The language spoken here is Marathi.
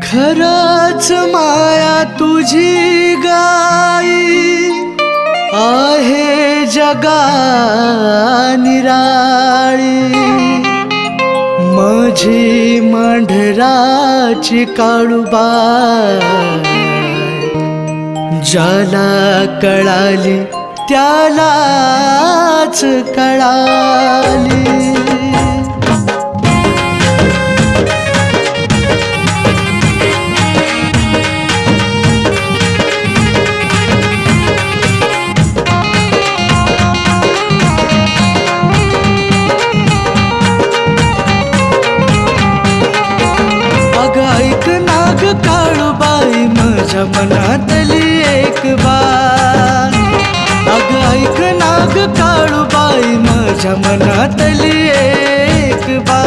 खरंच माया तुझी गाई आहे जगा निराळी, माझी मांढराची काळूबाई ज्याला कळाली त्यालाच कळाली. ऐक नाग काळूबाई माझ्या मनातली एक बात, अग ऐक नाग काळूबाई माझ्या मनातली एक बात.